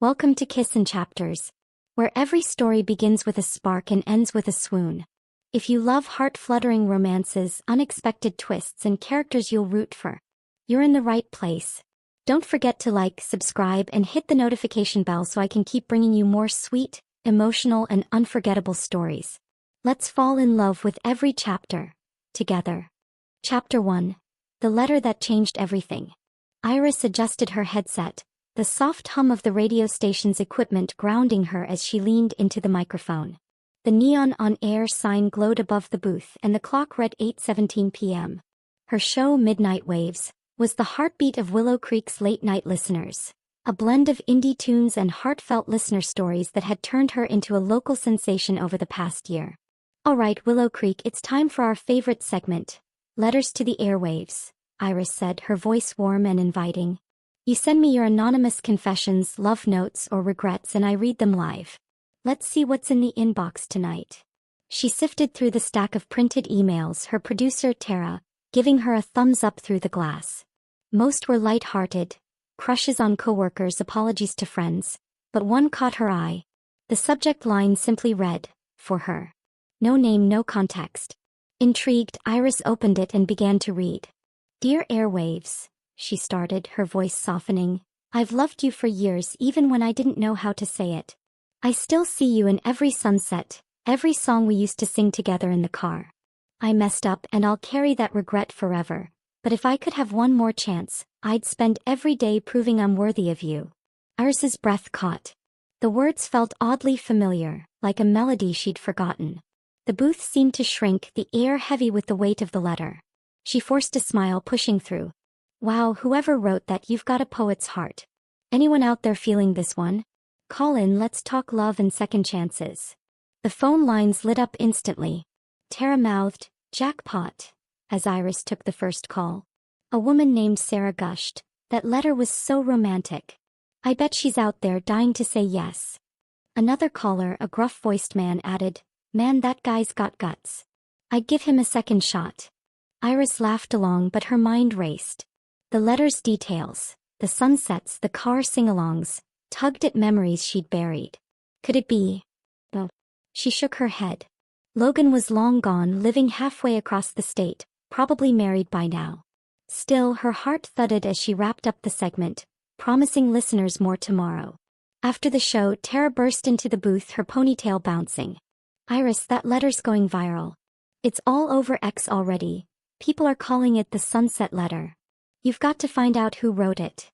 Welcome to Kiss and Chapters, where every story begins with a spark and ends with a swoon. If you love heart-fluttering romances, unexpected twists, and characters you'll root for, you're in the right place. Don't forget to like, subscribe, and hit the notification bell so I can keep bringing you more sweet, emotional, and unforgettable stories. Let's fall in love with every chapter, together. Chapter 1. The Letter That Changed Everything. Iris adjusted her headset, the soft hum of the radio station's equipment grounding her as she leaned into the microphone. The neon on-air sign glowed above the booth and the clock read 8:17 p.m. Her show, Midnight Waves, was the heartbeat of Willow Creek's late-night listeners, a blend of indie tunes and heartfelt listener stories that had turned her into a local sensation over the past year. All right, Willow Creek, it's time for our favorite segment, Letters to the Airwaves, Iris said, her voice warm and inviting. You send me your anonymous confessions, love notes, or regrets, and I read them live. Let's see what's in the inbox tonight. She sifted through the stack of printed emails, her producer Tara giving her a thumbs up through the glass. Most were light-hearted, crushes on coworkers, apologies to friends, but one caught her eye. The subject line simply read, "For her." No name, no context. Intrigued, Iris opened it and began to read. "Dear Airwaves," she started, her voice softening. "I've loved you for years, even when I didn't know how to say it. I still see you in every sunset, every song we used to sing together in the car. I messed up and I'll carry that regret forever, but if I could have one more chance, I'd spend every day proving I'm worthy of you." Iris's breath caught. The words felt oddly familiar, like a melody she'd forgotten. The booth seemed to shrink, the air heavy with the weight of the letter. She forced a smile, pushing through. "Wow, whoever wrote that, you've got a poet's heart. Anyone out there feeling this one? Call in, let's talk love and second chances." The phone lines lit up instantly. Tara mouthed, "Jackpot," as Iris took the first call. A woman named Sarah gushed, "That letter was so romantic. I bet she's out there dying to say yes." Another caller, a gruff-voiced man, added, "Man, that guy's got guts. I'd give him a second shot." Iris laughed along, but her mind raced. The letter's details, the sunsets, the car sing-alongs, tugged at memories she'd buried. Could it be? No. She shook her head. Logan was long gone, living halfway across the state, probably married by now. Still, her heart thudded as she wrapped up the segment, promising listeners more tomorrow. After the show, Tara burst into the booth, her ponytail bouncing. "Iris, that letter's going viral. It's all over X already. People are calling it the Sunset Letter. You've got to find out who wrote it."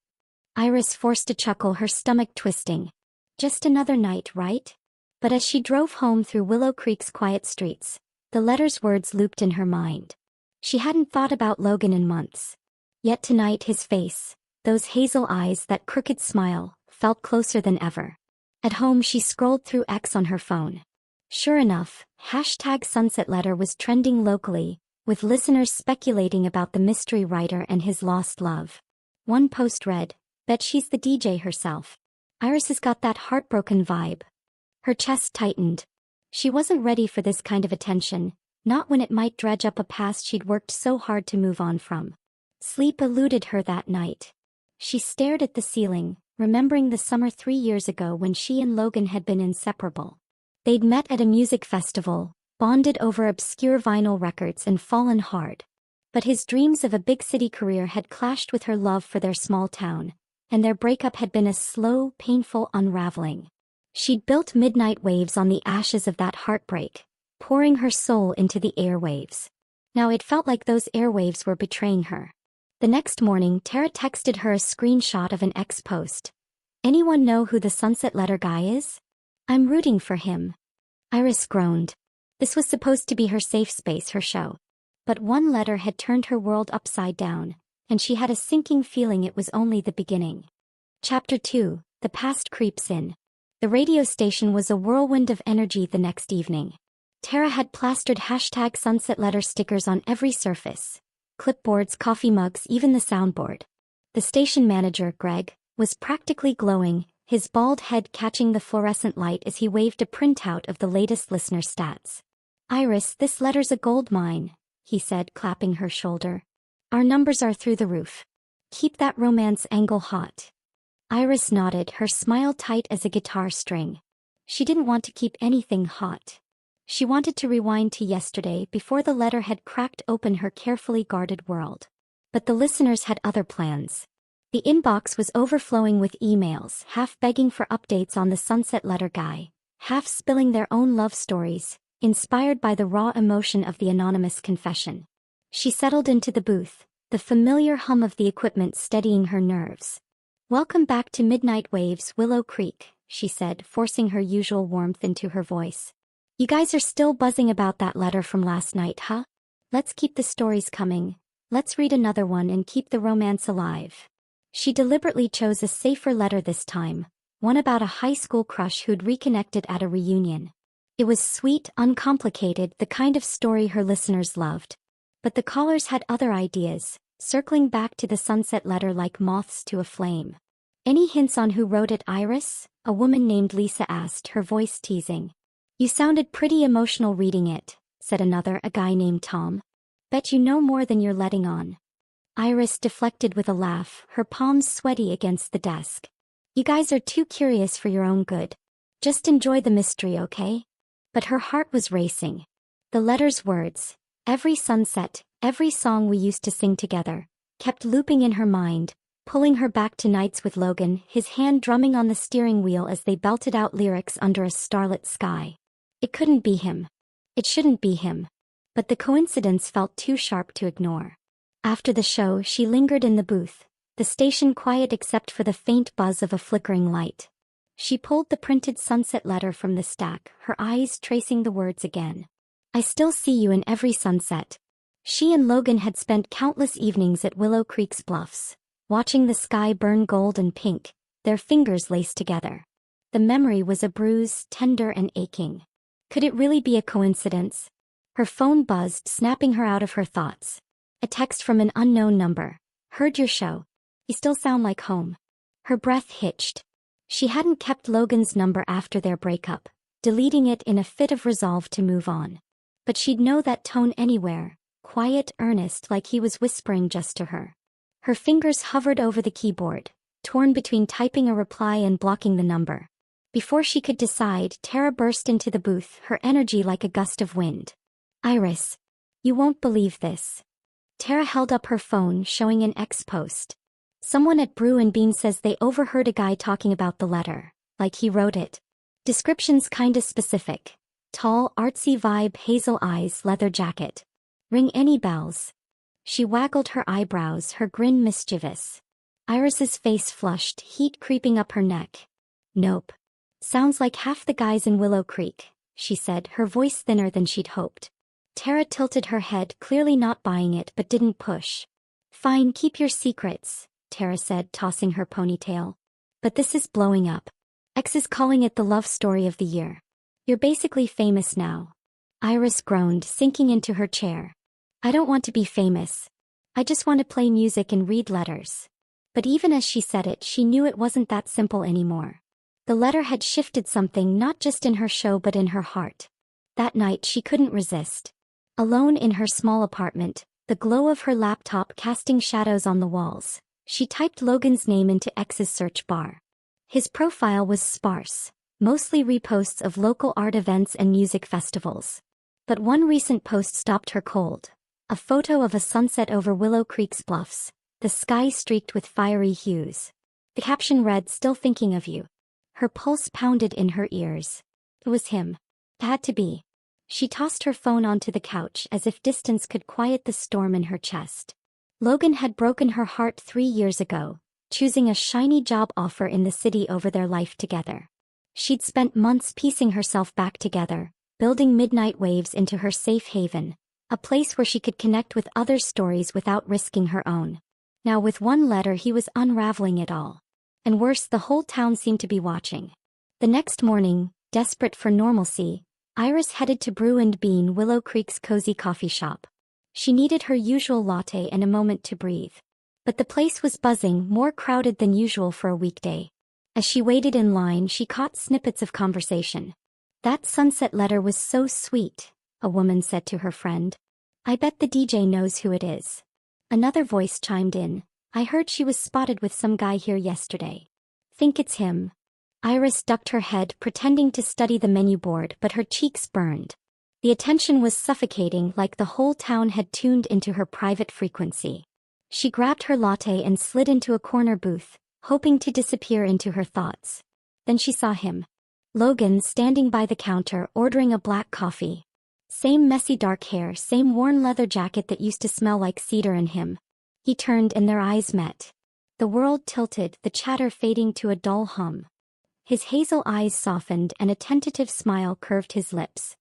Iris forced a chuckle, her stomach twisting. Just another night, right? But as she drove home through Willow Creek's quiet streets, the letter's words looped in her mind. She hadn't thought about Logan in months. Yet tonight his face, those hazel eyes, that crooked smile, felt closer than ever. At home she scrolled through X on her phone. Sure enough, #SunsetLetter was trending locally, with listeners speculating about the mystery writer and his lost love. One post read, "Bet she's the DJ herself. Iris has got that heartbroken vibe." Her chest tightened. She wasn't ready for this kind of attention, not when it might dredge up a past she'd worked so hard to move on from. Sleep eluded her that night. She stared at the ceiling, remembering the summer 3 years ago when she and Logan had been inseparable. They'd met at a music festival, bonded over obscure vinyl records, and fallen hard. But his dreams of a big city career had clashed with her love for their small town, and their breakup had been a slow, painful unraveling. She'd built Midnight Waves on the ashes of that heartbreak, pouring her soul into the airwaves. Now it felt like those airwaves were betraying her. The next morning, Tara texted her a screenshot of an X post. "Anyone know who the Sunset Letter guy is? I'm rooting for him." Iris groaned. This was supposed to be her safe space, her show. But one letter had turned her world upside down, and she had a sinking feeling it was only the beginning. Chapter 2. The Past Creeps In. The radio station was a whirlwind of energy the next evening. Tara had plastered #SunsetLetter stickers on every surface. Clipboards, coffee mugs, even the soundboard. The station manager, Greg, was practically glowing, his bald head catching the fluorescent light as he waved a printout of the latest listener stats. "Iris, this letter's a gold mine," he said, clapping her shoulder. "Our numbers are through the roof. Keep that romance angle hot." Iris nodded, her smile tight as a guitar string. She didn't want to keep anything hot. She wanted to rewind to yesterday before the letter had cracked open her carefully guarded world. But the listeners had other plans. The inbox was overflowing with emails, half begging for updates on the Sunset Letter guy, half spilling their own love stories, inspired by the raw emotion of the anonymous confession. She settled into the booth, the familiar hum of the equipment steadying her nerves. "Welcome back to Midnight Waves, Willow Creek," she said, forcing her usual warmth into her voice. "You guys are still buzzing about that letter from last night, huh? Let's keep the stories coming. Let's read another one and keep the romance alive." She deliberately chose a safer letter this time, one about a high school crush who'd reconnected at a reunion. It was sweet, uncomplicated, the kind of story her listeners loved. But the callers had other ideas, circling back to the Sunset Letter like moths to a flame. "Any hints on who wrote it, Iris?" a woman named Lisa asked, her voice teasing. "You sounded pretty emotional reading it," said another, a guy named Tom. "Bet you know more than you're letting on." Iris deflected with a laugh, her palms sweaty against the desk. "You guys are too curious for your own good. Just enjoy the mystery, okay?" But her heart was racing. The letter's words, "Every sunset, every song we used to sing together," kept looping in her mind, pulling her back to nights with Logan, his hand drumming on the steering wheel as they belted out lyrics under a starlit sky. It couldn't be him. It shouldn't be him. But the coincidence felt too sharp to ignore. After the show, she lingered in the booth, the station quiet except for the faint buzz of a flickering light. She pulled the printed Sunset Letter from the stack, her eyes tracing the words again. "I still see you in every sunset." She and Logan had spent countless evenings at Willow Creek's bluffs, watching the sky burn gold and pink, their fingers laced together. The memory was a bruise, tender and aching. Could it really be a coincidence? Her phone buzzed, snapping her out of her thoughts. A text from an unknown number. "Heard your show. You still sound like home." Her breath hitched. She hadn't kept Logan's number after their breakup, deleting it in a fit of resolve to move on. But she'd know that tone anywhere, quiet, earnest, like he was whispering just to her. Her fingers hovered over the keyboard, torn between typing a reply and blocking the number. Before she could decide, Tara burst into the booth, her energy like a gust of wind. "Iris, you won't believe this." Tara held up her phone, showing an X post. "Someone at Brew and Bean says they overheard a guy talking about the letter, like he wrote it. Description's kinda specific. Tall, artsy vibe, hazel eyes, leather jacket. Ring any bells?" She waggled her eyebrows, her grin mischievous. Iris's face flushed, heat creeping up her neck. "Nope. Sounds like half the guys in Willow Creek," she said, her voice thinner than she'd hoped. Tara tilted her head, clearly not buying it, but didn't push. "Fine, keep your secrets," Tara said, tossing her ponytail. "But this is blowing up. X is calling it the love story of the year. You're basically famous now." Iris groaned, sinking into her chair. "I don't want to be famous. I just want to play music and read letters." But even as she said it, she knew it wasn't that simple anymore. The letter had shifted something not just in her show but in her heart. That night she couldn't resist. Alone in her small apartment, the glow of her laptop casting shadows on the walls, she typed Logan's name into X's search bar. His profile was sparse, mostly reposts of local art events and music festivals. But one recent post stopped her cold. A photo of a sunset over Willow Creek's bluffs, the sky streaked with fiery hues. The caption read, "Still thinking of you." Her pulse pounded in her ears. It was him. It had to be. She tossed her phone onto the couch as if distance could quiet the storm in her chest. Logan had broken her heart 3 years ago, choosing a shiny job offer in the city over their life together. She'd spent months piecing herself back together, building Midnight Waves into her safe haven, a place where she could connect with others' stories without risking her own. Now with one letter he was unraveling it all. And worse, the whole town seemed to be watching. The next morning, desperate for normalcy, Iris headed to Brew and Bean, Willow Creek's cozy coffee shop. She needed her usual latte and a moment to breathe. But the place was buzzing, more crowded than usual for a weekday. As she waited in line, she caught snippets of conversation. "That Sunset Letter was so sweet," a woman said to her friend. "I bet the DJ knows who it is." Another voice chimed in. "I heard she was spotted with some guy here yesterday." think it's him. Iris ducked her head, pretending to study the menu board, but her cheeks burned. The attention was suffocating, like the whole town had tuned into her private frequency. She grabbed her latte and slid into a corner booth, hoping to disappear into her thoughts. Then she saw him. Logan standing by the counter ordering a black coffee. Same messy dark hair, same worn leather jacket that used to smell like cedar in him. He turned and their eyes met. The world tilted, the chatter fading to a dull hum. His hazel eyes softened and a tentative smile curved his lips.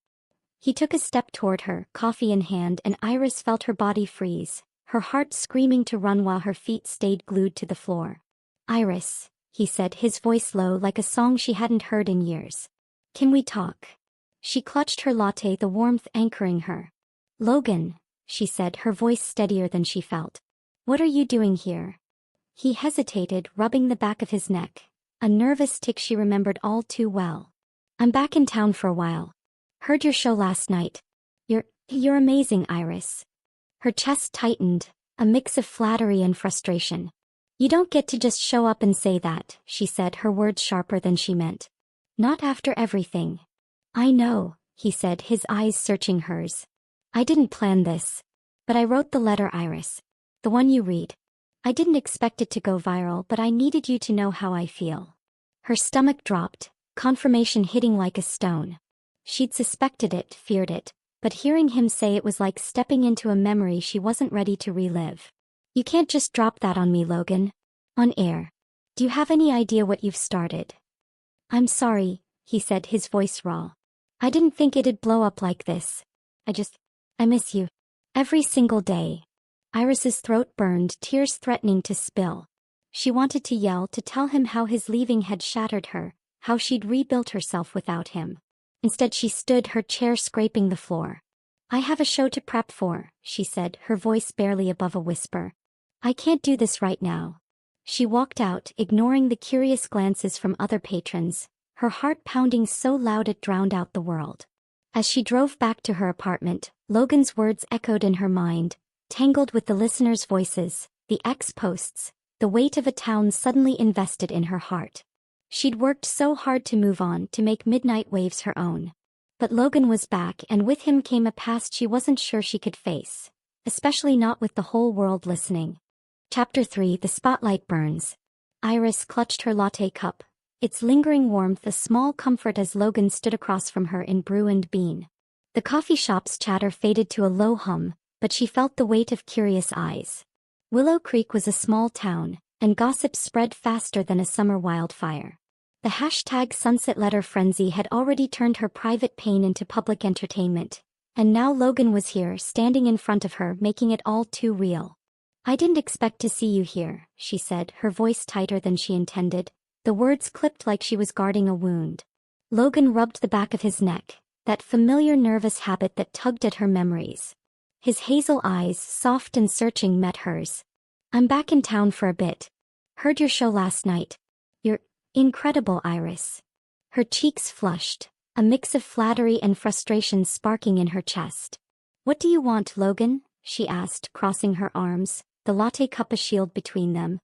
He took a step toward her, coffee in hand, and Iris felt her body freeze, her heart screaming to run while her feet stayed glued to the floor. "Iris," he said, his voice low like a song she hadn't heard in years. "Can we talk?" She clutched her latte, the warmth anchoring her. "Logan," she said, her voice steadier than she felt. "What are you doing here?" He hesitated, rubbing the back of his neck, a nervous tic she remembered all too well. "I'm back in town for a while. Heard your show last night. You're amazing, Iris." Her chest tightened, a mix of flattery and frustration. "You don't get to just show up and say that," she said, her words sharper than she meant. "Not after everything." "I know," he said, his eyes searching hers. "I didn't plan this. But I wrote the letter, Iris. The one you read. I didn't expect it to go viral, but I needed you to know how I feel." Her stomach dropped, confirmation hitting like a stone. She'd suspected it, feared it, but hearing him say it was like stepping into a memory she wasn't ready to relive. "You can't just drop that on me, Logan. On air. Do you have any idea what you've started?" "I'm sorry," he said, his voice raw. "I didn't think it'd blow up like this. I miss you. Every single day." Iris's throat burned, tears threatening to spill. She wanted to yell, to tell him how his leaving had shattered her, how she'd rebuilt herself without him. Instead she stood, her chair scraping the floor. "I have a show to prep for," she said, her voice barely above a whisper. "I can't do this right now." She walked out, ignoring the curious glances from other patrons, her heart pounding so loud it drowned out the world. As she drove back to her apartment, Logan's words echoed in her mind, tangled with the listeners' voices, the ex-posts, the weight of a town suddenly invested in her heart. She'd worked so hard to move on, to make Midnight Waves her own. But Logan was back, and with him came a past she wasn't sure she could face, especially not with the whole world listening. Chapter 3: The Spotlight Burns. Iris clutched her latte cup, its lingering warmth a small comfort as Logan stood across from her in brew and bean. The coffee shop's chatter faded to a low hum, but she felt the weight of curious eyes. Willow Creek was a small town, and gossip spread faster than a summer wildfire. The #sunset letter frenzy had already turned her private pain into public entertainment, and now Logan was here, standing in front of her, making it all too real. "I didn't expect to see you here," she said, her voice tighter than she intended, the words clipped like she was guarding a wound. Logan rubbed the back of his neck, that familiar nervous habit that tugged at her memories. His hazel eyes, soft and searching, met hers. "I'm back in town for a bit. Heard your show last night. You're incredible, Iris." Her cheeks flushed, a mix of flattery and frustration sparking in her chest. "What do you want, Logan?" she asked, crossing her arms, the latte cup a shield between them.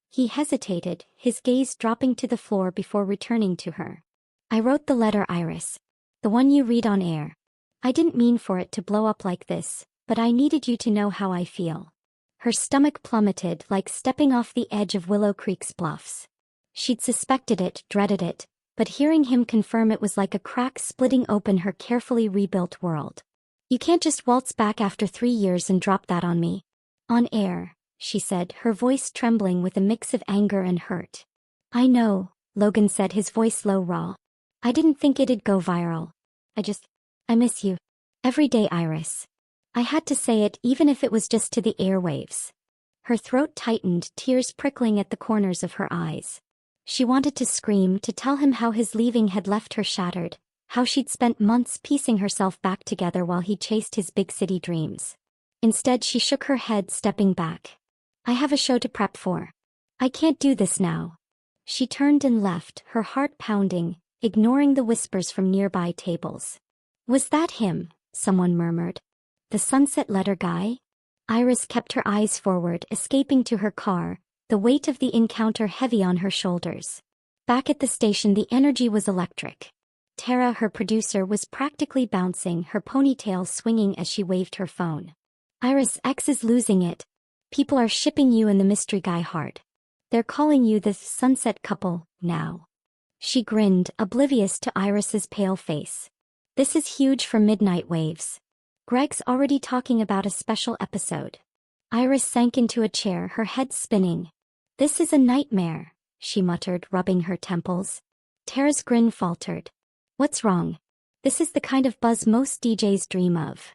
He hesitated, his gaze dropping to the floor before returning to her. "I wrote the letter, Iris. The one you read on air. I didn't mean for it to blow up like this, but I needed you to know how I feel." Her stomach plummeted, like stepping off the edge of Willow Creek's bluffs. She'd suspected it, dreaded it, but hearing him confirm it was like a crack splitting open her carefully rebuilt world. "You can't just waltz back after 3 years and drop that on me." "On air," she said, her voice trembling with a mix of anger and hurt. "I know," Logan said, his voice low, raw. "I didn't think it'd go viral. I miss you. Every day, Iris." I had to say it, even if it was just to the airwaves. Her throat tightened, tears prickling at the corners of her eyes. She wanted to scream, to tell him how his leaving had left her shattered, how she'd spent months piecing herself back together while he chased his big city dreams. Instead, she shook her head, stepping back. "I have a show to prep for. I can't do this now." She turned and left, her heart pounding, ignoring the whispers from nearby tables. "Was that him?" someone murmured. "The sunset letter guy?" Iris kept her eyes forward, escaping to her car, the weight of the encounter heavy on her shoulders. Back at the station, the energy was electric. Tara, her producer, was practically bouncing, her ponytail swinging as she waved her phone. Iris X is losing it. People are shipping you and the mystery guy hard. They're calling you the sunset couple now. She grinned, oblivious to Iris's pale face. This is huge for Midnight Waves. Greg's already talking about a special episode. Iris sank into a chair, her head spinning. This is a nightmare, she muttered, rubbing her temples. Tara's grin faltered. What's wrong? This is the kind of buzz most DJs dream of.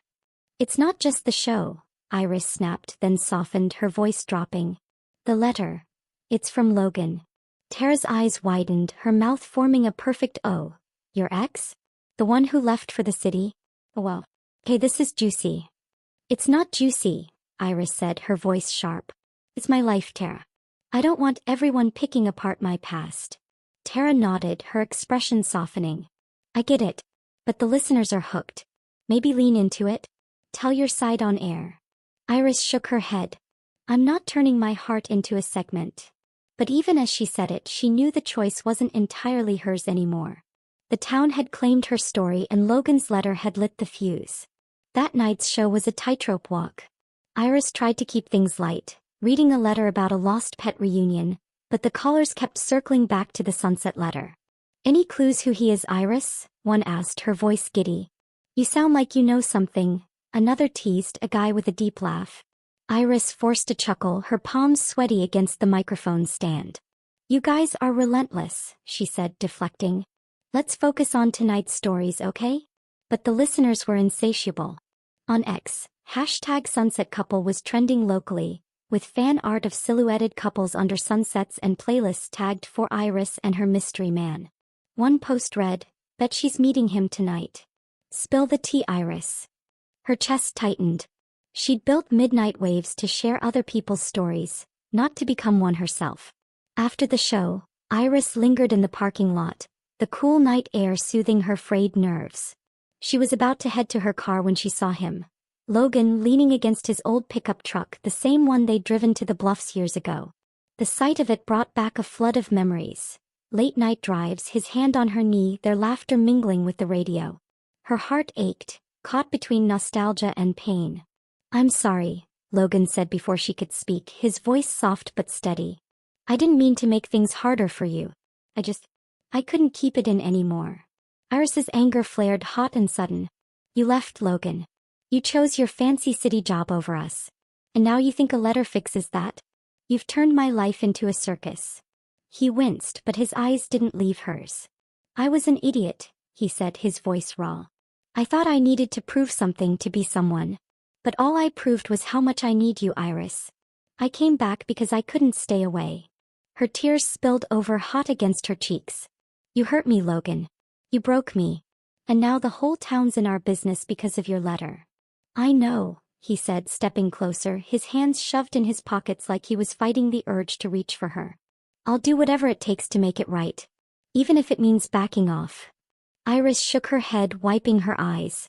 It's not just the show, Iris snapped, then softened, her voice dropping. The letter. It's from Logan. Tara's eyes widened, her mouth forming a perfect O. Your ex? The one who left for the city? Oh well. Okay, this is juicy. It's not juicy, Iris said, her voice sharp. It's my life, Tara. I don't want everyone picking apart my past. Tara nodded, her expression softening. I get it. But the listeners are hooked. Maybe lean into it. Tell your side on air. Iris shook her head. I'm not turning my heart into a segment. But even as she said it, she knew the choice wasn't entirely hers anymore. The town had claimed her story and Logan's letter had lit the fuse. That night's show was a tightrope walk. Iris tried to keep things light, reading a letter about a lost pet reunion, but the callers kept circling back to the sunset letter. Any clues who he is, Iris? One asked, her voice giddy. You sound like you know something, another teased, a guy with a deep laugh. Iris forced a chuckle, her palms sweaty against the microphone stand. You guys are relentless, she said, deflecting. Let's focus on tonight's stories, okay? But the listeners were insatiable. On X, #SunsetCouple was trending locally, with fan art of silhouetted couples under sunsets and playlists tagged for Iris and her mystery man. One post read, Bet she's meeting him tonight. Spill the tea, Iris. Her chest tightened. She'd built Midnight Waves to share other people's stories, not to become one herself. After the show, Iris lingered in the parking lot, the cool night air soothing her frayed nerves. She was about to head to her car when she saw him. Logan leaning against his old pickup truck, the same one they'd driven to the Bluffs years ago. The sight of it brought back a flood of memories. Late-night drives, his hand on her knee, their laughter mingling with the radio. Her heart ached, caught between nostalgia and pain. I'm sorry, Logan said before she could speak, his voice soft but steady. I didn't mean to make things harder for you. I couldn't keep it in anymore. Iris's anger flared hot and sudden. You left, Logan. You chose your fancy city job over us. And now you think a letter fixes that? You've turned my life into a circus. He winced, but his eyes didn't leave hers. I was an idiot, he said, his voice raw. I thought I needed to prove something to be someone. But all I proved was how much I need you, Iris. I came back because I couldn't stay away. Her tears spilled over hot against her cheeks. You hurt me, Logan. You broke me. And now the whole town's in our business because of your letter. I know, he said, stepping closer, his hands shoved in his pockets like he was fighting the urge to reach for her. I'll do whatever it takes to make it right. Even if it means backing off. Iris shook her head, wiping her eyes.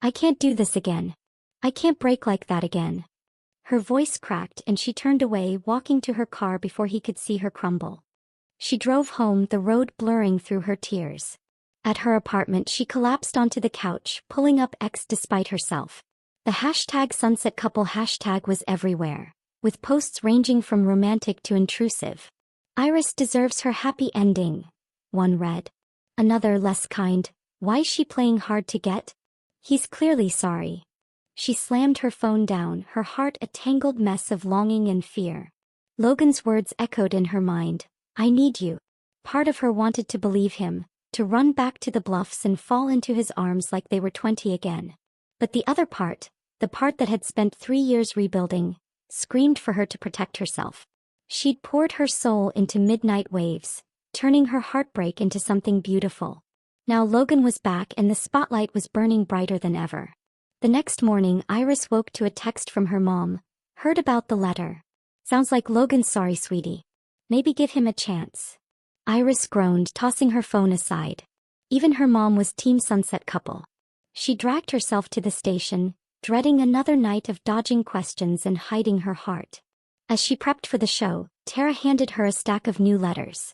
I can't do this again. I can't break like that again. Her voice cracked and she turned away, walking to her car before he could see her crumble. She drove home, the road blurring through her tears. At her apartment, she collapsed onto the couch, pulling up X despite herself. The #SunsetCouple hashtag was everywhere, with posts ranging from romantic to intrusive. Iris deserves her happy ending, one read. Another, less kind, why's she playing hard to get? He's clearly sorry. She slammed her phone down, her heart a tangled mess of longing and fear. Logan's words echoed in her mind. I need you. Part of her wanted to believe him, to run back to the Bluffs and fall into his arms like they were 20 again. But the other part, the part that had spent 3 years rebuilding, screamed for her to protect herself. She'd poured her soul into Midnight Waves, turning her heartbreak into something beautiful. Now Logan was back and the spotlight was burning brighter than ever. The next morning, Iris woke to a text from her mom. Heard about the letter. Sounds like Logan's sorry, sweetie. Maybe give him a chance. Iris groaned, tossing her phone aside. Even her mom was Team Sunset Couple. She dragged herself to the station, dreading another night of dodging questions and hiding her heart. As she prepped for the show, Tara handed her a stack of new letters.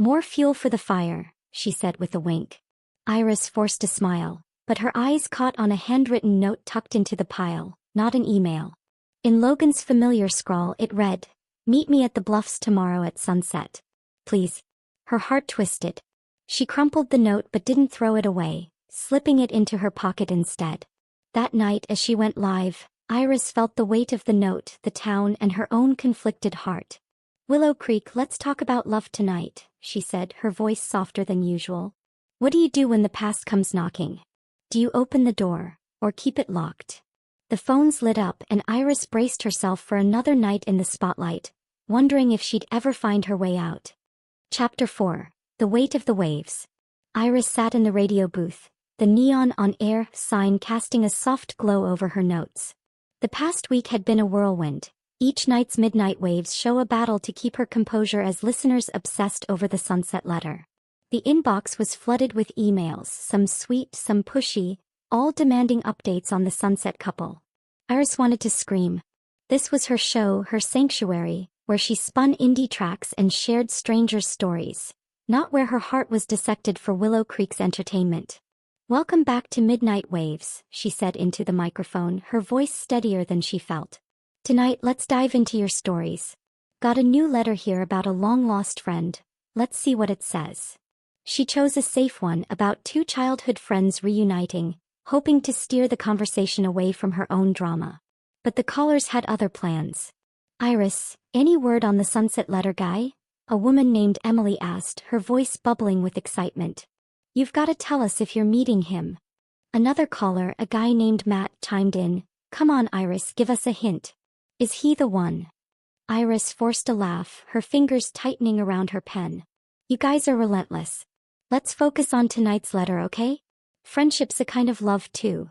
More fuel for the fire, she said with a wink. Iris forced a smile, but her eyes caught on a handwritten note tucked into the pile, not an email. In Logan's familiar scrawl it read, "Meet me at the Bluffs tomorrow at sunset. Please." Her heart twisted. She crumpled the note but didn't throw it away, slipping it into her pocket instead. That night as she went live, Iris felt the weight of the note, the town, and her own conflicted heart. "Willow Creek, let's talk about love tonight," she said, her voice softer than usual. "What do you do when the past comes knocking? Do you open the door, or keep it locked?" The phones lit up and Iris braced herself for another night in the spotlight, wondering if she'd ever find her way out. Chapter 4. The Weight of the Waves. Iris sat in the radio booth, the neon on-air sign casting a soft glow over her notes. The past week had been a whirlwind. Each night's midnight waves show a battle to keep her composure as listeners obsessed over the sunset letter. The inbox was flooded with emails, some sweet, some pushy, all demanding updates on the sunset couple. Iris wanted to scream. This was her show, her sanctuary, where she spun indie tracks and shared strangers' stories, not where her heart was dissected for Willow Creek's entertainment. "Welcome back to Midnight Waves," she said into the microphone, her voice steadier than she felt. "Tonight let's dive into your stories. Got a new letter here about a long-lost friend. Let's see what it says." She chose a safe one about two childhood friends reuniting, hoping to steer the conversation away from her own drama. But the callers had other plans. "Iris, any word on the sunset letter guy?" a woman named Emily asked, her voice bubbling with excitement. "You've got to tell us if you're meeting him." Another caller, a guy named Matt, chimed in. "Come on, Iris, give us a hint. Is he the one?" Iris forced a laugh, her fingers tightening around her pen. "You guys are relentless. Let's focus on tonight's letter, okay? Friendship's a kind of love too."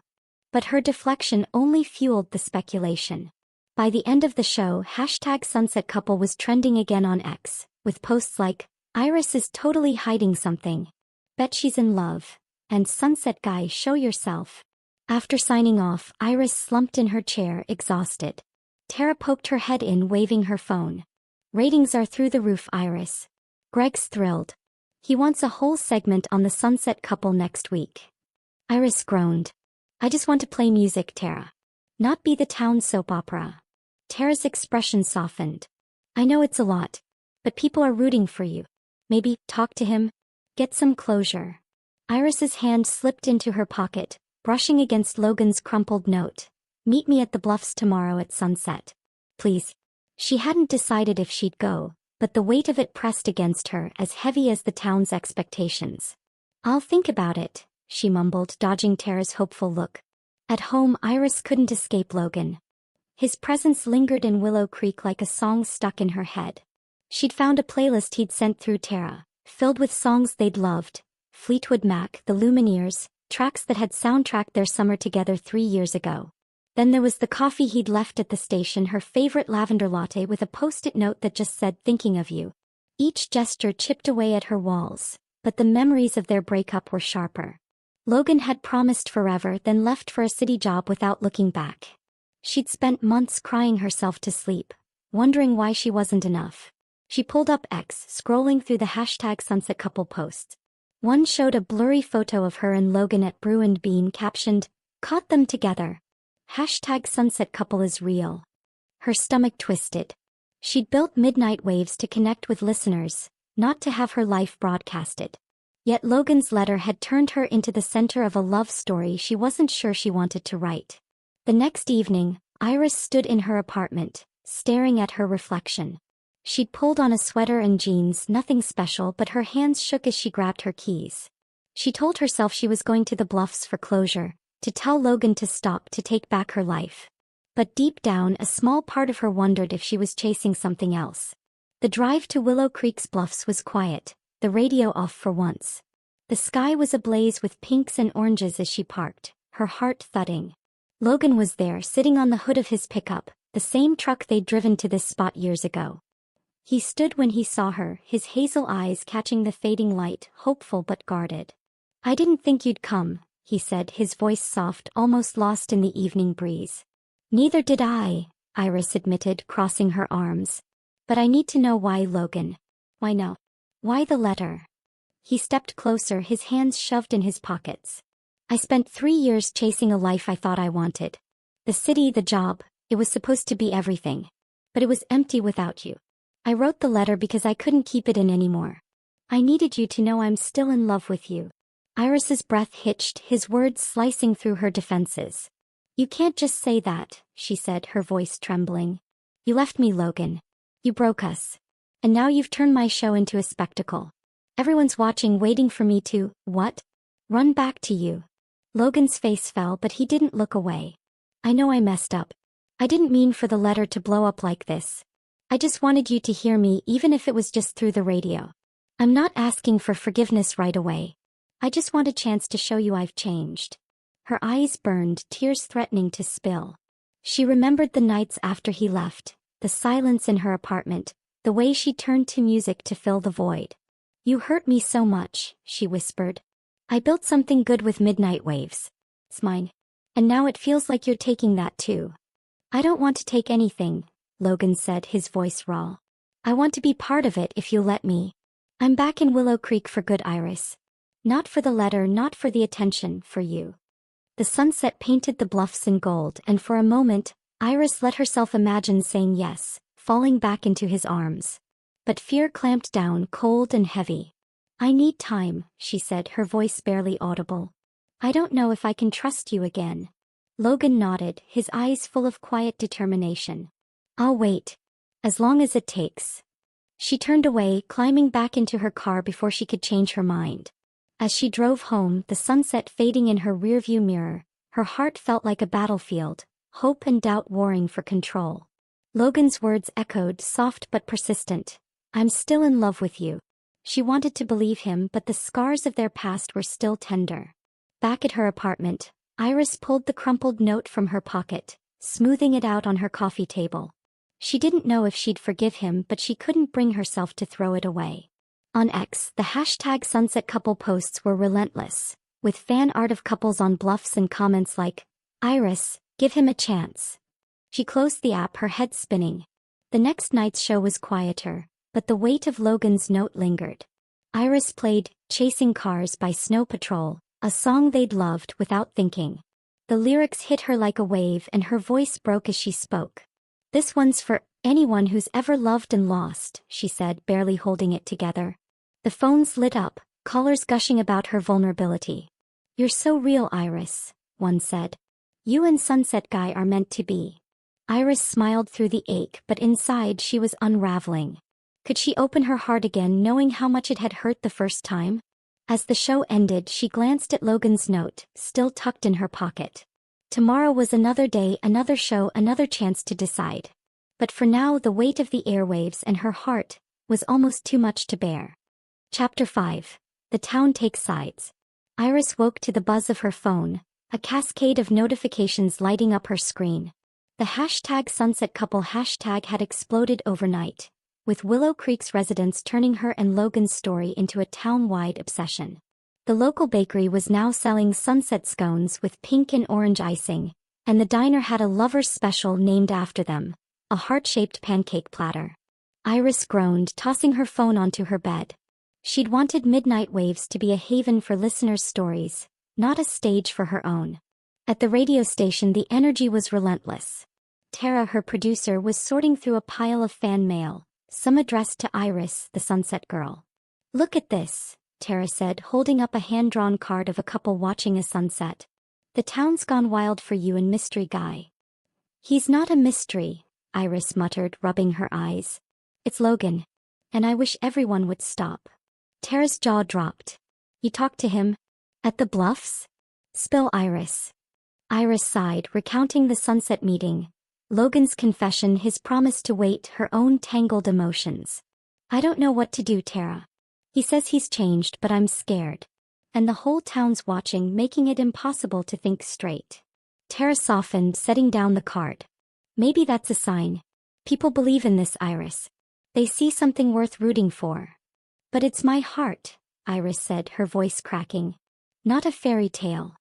But her deflection only fueled the speculation. By the end of the show, #SunsetCouple was trending again on X, with posts like, "Iris is totally hiding something. Bet she's in love," and "Sunset guy, show yourself." After signing off, Iris slumped in her chair, exhausted. Tara poked her head in, waving her phone. "Ratings are through the roof, Iris. Greg's thrilled. He wants a whole segment on the sunset couple next week." Iris groaned. "I just want to play music, Tara. Not be the town soap opera." Tara's expression softened. "I know it's a lot, but people are rooting for you. Maybe talk to him. Get some closure." Iris's hand slipped into her pocket, brushing against Logan's crumpled note. "Meet me at the Bluffs tomorrow at sunset. Please." She hadn't decided if she'd go, but the weight of it pressed against her, as heavy as the town's expectations. "I'll think about it," she mumbled, dodging Tara's hopeful look. At home, Iris couldn't escape Logan. His presence lingered in Willow Creek like a song stuck in her head. She'd found a playlist he'd sent through Tara, filled with songs they'd loved: Fleetwood Mac, the Lumineers, tracks that had soundtracked their summer together 3 years ago. Then there was the coffee he'd left at the station, her favorite lavender latte with a post-it note that just said, "Thinking of you." Each gesture chipped away at her walls, but the memories of their breakup were sharper. Logan had promised forever, then left for a city job without looking back. She'd spent months crying herself to sleep, wondering why she wasn't enough. She pulled up X, scrolling through the #SunsetCouple posts. One showed a blurry photo of her and Logan at Brew and Bean, captioned, "Caught them together. #SunsetCouple is real." Her stomach twisted. She'd built Midnight Waves to connect with listeners, not to have her life broadcasted. Yet Logan's letter had turned her into the center of a love story she wasn't sure she wanted to write. The next evening, Iris stood in her apartment, staring at her reflection. She'd pulled on a sweater and jeans, nothing special, but her hands shook as she grabbed her keys. She told herself she was going to the Bluffs for closure, to tell Logan to stop, to take back her life. But deep down, a small part of her wondered if she was chasing something else. The drive to Willow Creek's Bluffs was quiet, the radio off for once. The sky was ablaze with pinks and oranges as she parked, her heart thudding. Logan was there, sitting on the hood of his pickup, the same truck they'd driven to this spot years ago. He stood when he saw her, his hazel eyes catching the fading light, hopeful but guarded. "I didn't think you'd come," he said, his voice soft, almost lost in the evening breeze. "Neither did I," Iris admitted, crossing her arms. "But I need to know why, Logan. Why now?" Why the letter? He stepped closer, his hands shoved in his pockets. I spent 3 years chasing a life I thought I wanted. The city, the job, it was supposed to be everything. But it was empty without you. I wrote the letter because I couldn't keep it in anymore. I needed you to know I'm still in love with you. Iris's breath hitched, his words slicing through her defenses. You can't just say that, she said, her voice trembling. You left me, Logan. You broke us. And now you've turned my show into a spectacle. Everyone's watching, waiting for me to, what? Run back to you. Logan's face fell, but he didn't look away. I know I messed up. I didn't mean for the letter to blow up like this. I just wanted you to hear me, even if it was just through the radio. I'm not asking for forgiveness right away. I just want a chance to show you I've changed. Her eyes burned, tears threatening to spill. She remembered the nights after he left, the silence in her apartment, the way she turned to music to fill the void. You hurt me so much, she whispered. I built something good with Midnight Waves. It's mine. And now it feels like you're taking that too. I don't want to take anything, Logan said, his voice raw. I want to be part of it if you'll let me. I'm back in Willow Creek for good, Iris. Not for the letter, not for the attention, for you. The sunset painted the bluffs in gold, and for a moment, Iris let herself imagine saying yes, falling back into his arms. But fear clamped down, cold and heavy. I need time, she said, her voice barely audible. I don't know if I can trust you again. Logan nodded, his eyes full of quiet determination. I'll wait. As long as it takes. She turned away, climbing back into her car before she could change her mind. As she drove home, the sunset fading in her rearview mirror, her heart felt like a battlefield, hope and doubt warring for control. Logan's words echoed, soft but persistent. I'm still in love with you. She wanted to believe him, but the scars of their past were still tender. Back at her apartment, Iris pulled the crumpled note from her pocket, smoothing it out on her coffee table. She didn't know if she'd forgive him, but she couldn't bring herself to throw it away. On X, the hashtag Sunset Couple posts were relentless, with fan art of couples on bluffs and comments like, Iris, give him a chance. She closed the app, her head spinning. The next night's show was quieter, but the weight of Logan's note lingered. Iris played Chasing Cars by Snow Patrol, a song they'd loved, without thinking. The lyrics hit her like a wave and her voice broke as she spoke. This one's for anyone who's ever loved and lost, she said, barely holding it together. The phones lit up, callers gushing about her vulnerability. You're so real, Iris, one said. You and Sunset Guy are meant to be. Iris smiled through the ache, but inside she was unraveling. Could she open her heart again, knowing how much it had hurt the first time? As the show ended, she glanced at Logan's note, still tucked in her pocket. Tomorrow was another day, another show, another chance to decide. But for now, the weight of the airwaves and her heart was almost too much to bear. Chapter 5. The Town Takes Sides. Iris woke to the buzz of her phone, a cascade of notifications lighting up her screen. The hashtag Sunset Couple hashtag had exploded overnight, with Willow Creek's residents turning her and Logan's story into a town-wide obsession. The local bakery was now selling sunset scones with pink and orange icing, and the diner had a lover's special named after them, a heart-shaped pancake platter. Iris groaned, tossing her phone onto her bed. She'd wanted Midnight Waves to be a haven for listeners' stories, not a stage for her own. At the radio station, the energy was relentless. Tara, her producer, was sorting through a pile of fan mail, some addressed to Iris, the Sunset Girl. Look at this, Tara said, holding up a hand-drawn card of a couple watching a sunset. The town's gone wild for you and Mystery Guy. He's not a mystery, Iris muttered, rubbing her eyes. It's Logan. And I wish everyone would stop. Tara's jaw dropped. You talked to him? At the Bluffs? Spill, Iris. Iris sighed, recounting the sunset meeting, Logan's confession, his promise to wait, her own tangled emotions. I don't know what to do, Tara. He says he's changed, but I'm scared. And the whole town's watching, making it impossible to think straight. Tara softened, setting down the card. Maybe that's a sign. People believe in this, Iris. They see something worth rooting for. But it's my heart, Iris said, her voice cracking. Not a fairy tale.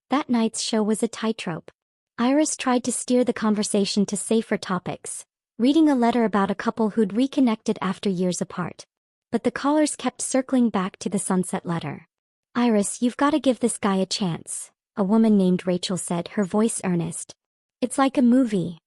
That night's show was a tightrope. Iris tried to steer the conversation to safer topics, reading a letter about a couple who'd reconnected after years apart. but the callers kept circling back to the sunset letter. "Iris, you've got to give this guy a chance," a woman named Rachel said, her voice earnest. "It's like a movie."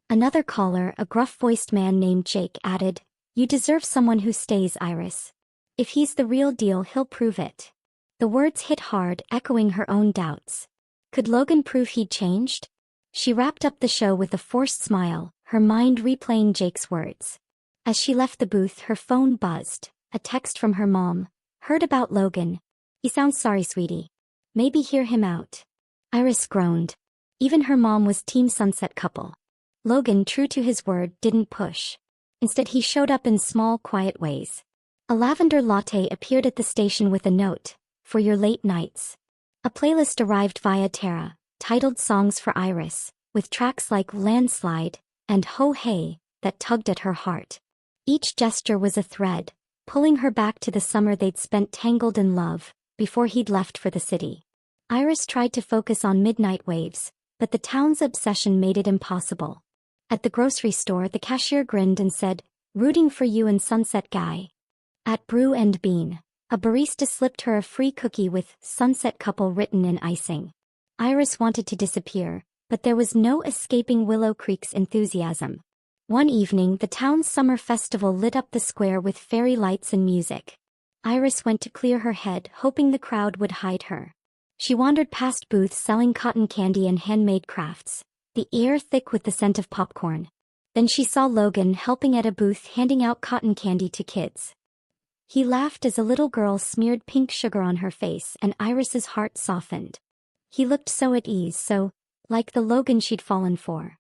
Another caller, a gruff-voiced man named Jake, added, "You deserve someone who stays, Iris. If he's the real deal, he'll prove it." The words hit hard, echoing her own doubts. Could Logan prove he'd changed? She wrapped up the show with a forced smile, her mind replaying Jake's words. As she left the booth, her phone buzzed. A text from her mom. "Heard about Logan. He sounds sorry, sweetie. Maybe hear him out." Iris groaned. Even her mom was Team Sunset couple. Logan, true to his word, didn't push. Instead, he showed up in small, quiet ways. A lavender latte appeared at the station with a note, "For your late nights." A playlist arrived via Terra, titled Songs for Iris, with tracks like Landslide and Ho Hey that tugged at her heart. Each gesture was a thread, pulling her back to the summer they'd spent tangled in love, before he'd left for the city. Iris tried to focus on midnight waves, but the town's obsession made it impossible. At the grocery store, the cashier grinned and said, "Rooting for you and Sunset Guy." At Brew and Bean, a barista slipped her a free cookie with "Sunset Couple" written in icing. Iris wanted to disappear, but there was no escaping Willow Creek's enthusiasm. One evening, the town's summer festival lit up the square with fairy lights and music. Iris went to clear her head, hoping the crowd would hide her. She wandered past booths selling cotton candy and handmade crafts, the air thick with the scent of popcorn. Then she saw Logan helping at a booth handing out cotton candy to kids. He laughed as a little girl smeared pink sugar on her face, and Iris's heart softened. He looked so at ease, so like the Logan she'd fallen for.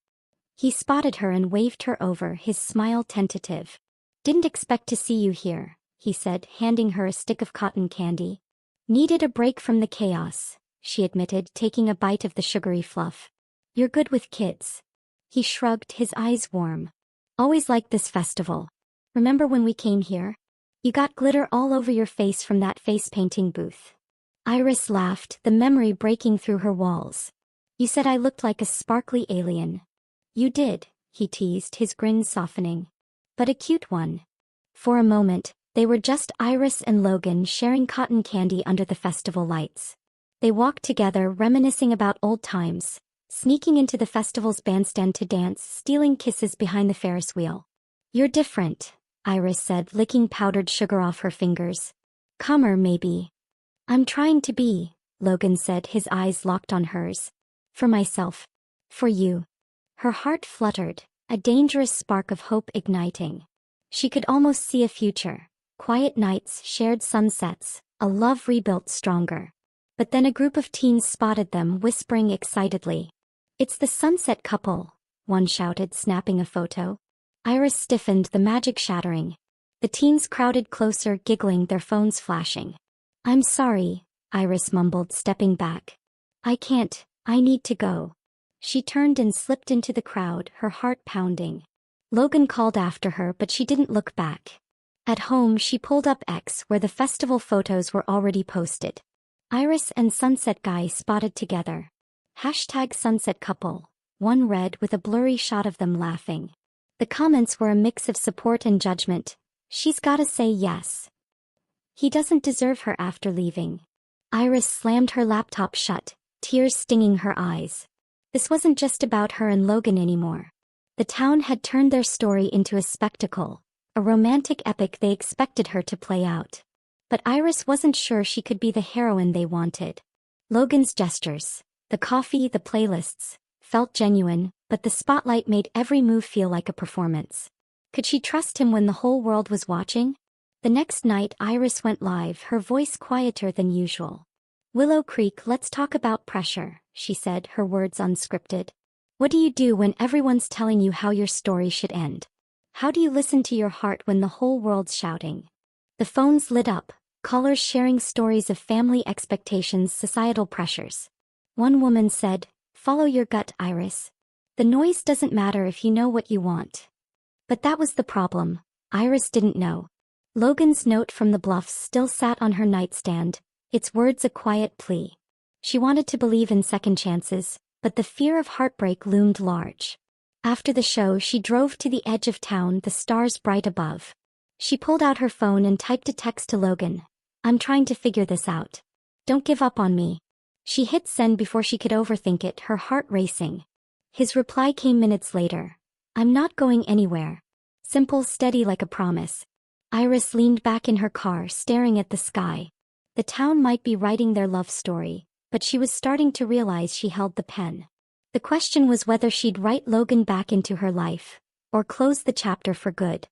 He spotted her and waved her over, his smile tentative. "Didn't expect to see you here," he said, handing her a stick of cotton candy. "Needed a break from the chaos," she admitted, taking a bite of the sugary fluff. "You're good with kids." He shrugged, his eyes warm. "Always liked this festival. Remember when we came here? You got glitter all over your face from that face painting booth." Iris laughed, the memory breaking through her walls. "You said I looked like a sparkly alien." "You did," he teased, his grin softening. "But a cute one." For a moment, they were just Iris and Logan sharing cotton candy under the festival lights. They walked together, reminiscing about old times, sneaking into the festival's bandstand to dance, stealing kisses behind the Ferris wheel. "You're different," Iris said, licking powdered sugar off her fingers. "Calmer, maybe." "I'm trying to be," Logan said, his eyes locked on hers. "For myself. For you." Her heart fluttered, a dangerous spark of hope igniting. She could almost see a future. Quiet nights, shared sunsets, a love rebuilt stronger. But then a group of teens spotted them, whispering excitedly. "It's the Sunset Couple," one shouted, snapping a photo. Iris stiffened, the magic shattering. The teens crowded closer, giggling, their phones flashing. "I'm sorry," Iris mumbled, stepping back. I need to go." She turned and slipped into the crowd, her heart pounding. Logan called after her, but she didn't look back. At home, she pulled up X, where the festival photos were already posted. Iris and Sunset Guy spotted together. #Sunset Couple, one read with a blurry shot of them laughing. The comments were a mix of support and judgment. "She's gotta say yes. He doesn't deserve her after leaving." Iris slammed her laptop shut, tears stinging her eyes. This wasn't just about her and Logan anymore. The town had turned their story into a spectacle, a romantic epic they expected her to play out. But Iris wasn't sure she could be the heroine they wanted. Logan's gestures, the coffee, the playlists, felt genuine, but the spotlight made every move feel like a performance. Could she trust him when the whole world was watching? The next night, Iris went live, her voice quieter than usual. "Willow Creek, let's talk about pressure," she said, her words unscripted. "What do you do when everyone's telling you how your story should end? How do you listen to your heart when the whole world's shouting?" The phones lit up, callers sharing stories of family expectations, societal pressures. One woman said, "Follow your gut, Iris. The noise doesn't matter if you know what you want." But that was the problem. Iris didn't know. Logan's note from the Bluffs still sat on her nightstand, its words a quiet plea. She wanted to believe in second chances, but the fear of heartbreak loomed large. After the show, she drove to the edge of town, the stars bright above. She pulled out her phone and typed a text to Logan. I'm trying to figure this out. Don't give up on me. She hit send before she could overthink it, her heart racing. His reply came minutes later. I'm not going anywhere. Simple, steady like a promise. Iris leaned back in her car, staring at the sky. The town might be writing their love story, but she was starting to realize she held the pen. The question was whether she'd write Logan back into her life, or close the chapter for good.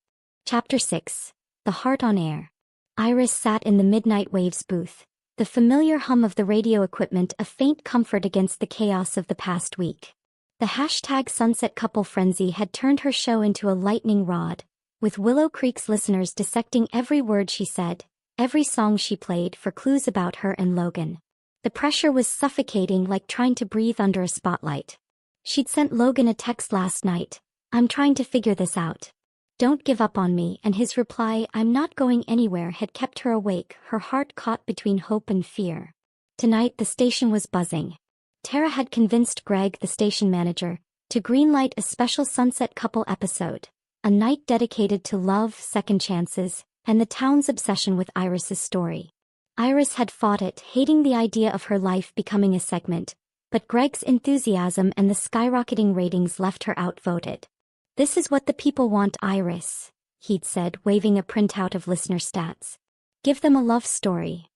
Chapter 6. The Heart on Air. Iris sat in the Midnight Waves booth, the familiar hum of the radio equipment a faint comfort against the chaos of the past week. The hashtag Sunset Couple Frenzy had turned her show into a lightning rod, with Willow Creek's listeners dissecting every word she said, every song she played for clues about her and Logan. The pressure was suffocating, like trying to breathe under a spotlight. She'd sent Logan a text last night. I'm trying to figure this out. Don't give up on me, and his reply, I'm not going anywhere, had kept her awake, her heart caught between hope and fear. Tonight the station was buzzing. Tara had convinced Greg, the station manager, to greenlight a special Sunset Couple episode, a night dedicated to love, second chances, and the town's obsession with Iris's story. Iris had fought it, hating the idea of her life becoming a segment, but Greg's enthusiasm and the skyrocketing ratings left her outvoted. This is what the people want, Iris, he'd said, waving a printout of listener stats. Give them a love story.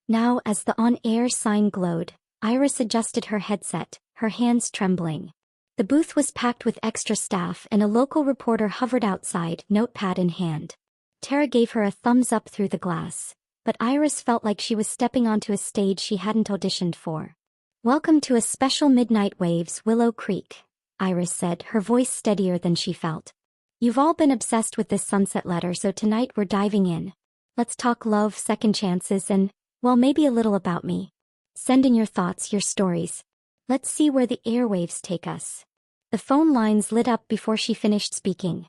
Now, as the on-air sign glowed, Iris adjusted her headset, her hands trembling. The booth was packed with extra staff and a local reporter hovered outside, notepad in hand. Tara gave her a thumbs up through the glass, but Iris felt like she was stepping onto a stage she hadn't auditioned for. Welcome to a special Midnight Waves, Willow Creek, Iris said, her voice steadier than she felt. You've all been obsessed with this sunset letter, so tonight we're diving in. Let's talk love, second chances, and, well, maybe a little about me. Send in your thoughts, your stories. Let's see where the airwaves take us. The phone lines lit up before she finished speaking.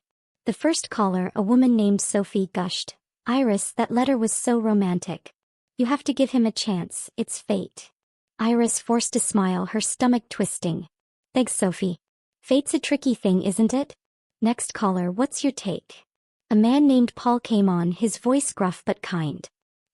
The first caller, a woman named Sophie, gushed. Iris, that letter was so romantic. You have to give him a chance, it's fate. Iris forced a smile, her stomach twisting. Thanks, Sophie. Fate's a tricky thing, isn't it? Next caller, what's your take? A man named Paul came on, his voice gruff but kind.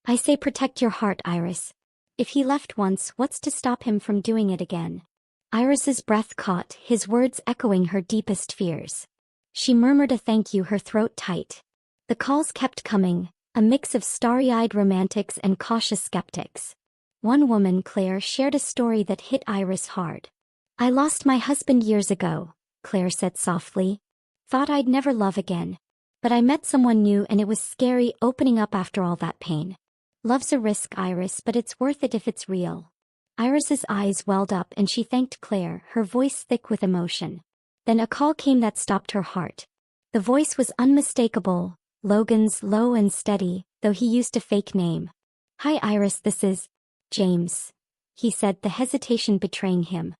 I say protect your heart, Iris. If he left once, what's to stop him from doing it again? Iris's breath caught, his words echoing her deepest fears. She murmured a thank you, her throat tight. The calls kept coming, a mix of starry-eyed romantics and cautious skeptics. One woman, Claire, shared a story that hit Iris hard. I lost my husband years ago, Claire said softly. Thought I'd never love again. But I met someone new and it was scary opening up after all that pain. Love's a risk, Iris, but it's worth it if it's real. Iris's eyes welled up and she thanked Claire, her voice thick with emotion. Then a call came that stopped her heart. The voice was unmistakable, Logan's, low and steady, though he used a fake name. Hi Iris, this is James, he said, the hesitation betraying him.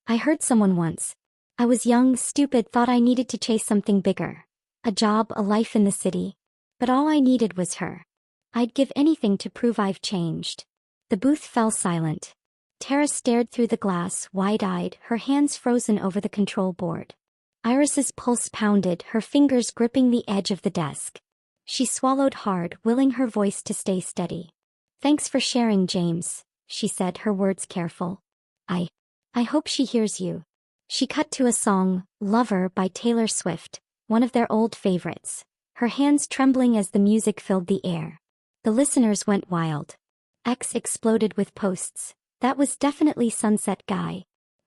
I heard someone once. I was young, stupid, thought I needed to chase something bigger. A job, a life in the city. But all I needed was her. I'd give anything to prove I've changed. The booth fell silent. Tara stared through the glass, wide-eyed, her hands frozen over the control board. Iris's pulse pounded, her fingers gripping the edge of the desk. She swallowed hard, willing her voice to stay steady. Thanks for sharing, James, she said, her words careful. I hope she hears you. She cut to a song, Lover by Taylor Swift, one of their old favorites, her hands trembling as the music filled the air. The listeners went wild. X exploded with posts. That was definitely Sunset Guy.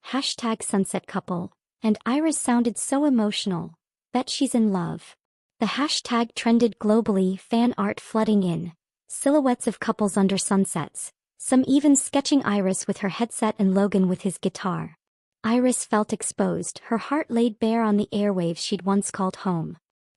Hashtag Sunset Couple. And Iris sounded so emotional. Bet she's in love. The hashtag trended globally, fan art flooding in. Silhouettes of couples under sunsets. Some even sketching Iris with her headset and Logan with his guitar. Iris felt exposed, her heart laid bare on the airwaves she'd once called home.